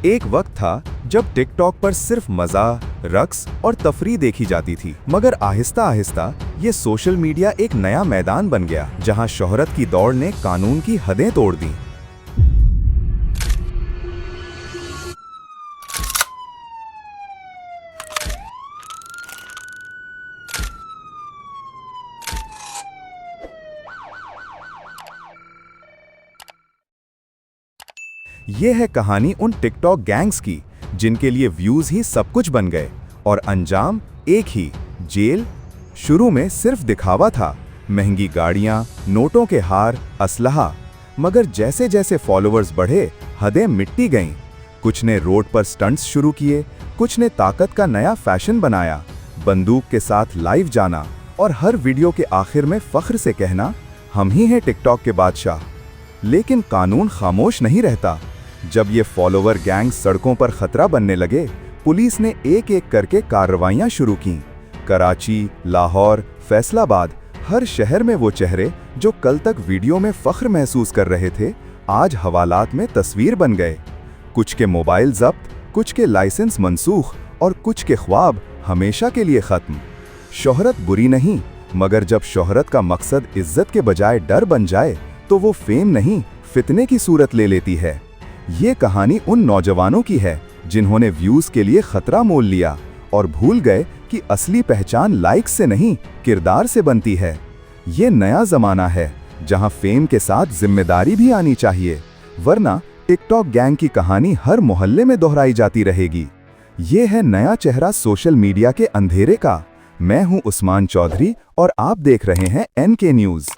एक वक्त था जब टिकटॉक पर सिर्फ मजा, रक्स और तफरीह देखी जाती थी, मगर आहिस्ता आहिस्ता ये सोशल मीडिया एक नया मैदान बन गया जहां शोहरत की दौड़ ने कानून की हदें तोड़ दी। ये है कहानी उन टिकटॉक गैंग्स की जिनके लिए व्यूज ही सब कुछ बन गए और अंजाम एक ही, जेल। शुरू में सिर्फ दिखावा था, महंगी गाड़ियां, नोटों के हार, असलहा, मगर जैसे जैसे फॉलोअर्स बढ़े हदें मिटती गईं। कुछ ने रोड पर स्टंट्स शुरू किए, कुछ ने ताकत का नया फैशन बनाया, बंदूक के साथ लाइव जाना और हर वीडियो के आखिर में फख्र से कहना, हम ही हैं टिकटॉक के बादशाह। लेकिन कानून खामोश नहीं रहता। जब ये फॉलोवर गैंग सड़कों पर खतरा बनने लगे, पुलिस ने एक एक करके कार्रवाइयां शुरू कीं। कराची, लाहौर, फैसलाबाद, हर शहर में वो चेहरे जो कल तक वीडियो में फख्र महसूस कर रहे थे, आज हवालात में तस्वीर बन गए। कुछ के मोबाइल जब्त, कुछ के लाइसेंस मनसूख और कुछ के ख्वाब हमेशा के लिए खत्म। शोहरत बुरी नहीं, मगर जब शोहरत का मकसद इज्जत के बजाय डर बन जाए तो वो फेम नहीं, फितने की सूरत ले लेती है। ये कहानी उन नौजवानों की है जिन्होंने व्यूज के लिए खतरा मोल लिया और भूल गए कि असली पहचान लाइक से नहीं, किरदार से बनती है। ये नया जमाना है जहां फेम के साथ जिम्मेदारी भी आनी चाहिए, वरना टिकटॉक गैंग की कहानी हर मोहल्ले में दोहराई जाती रहेगी। ये है नया चेहरा सोशल मीडिया के अंधेरे का। मैं हूं उस्मान चौधरी और आप देख रहे हैं NK न्यूज़।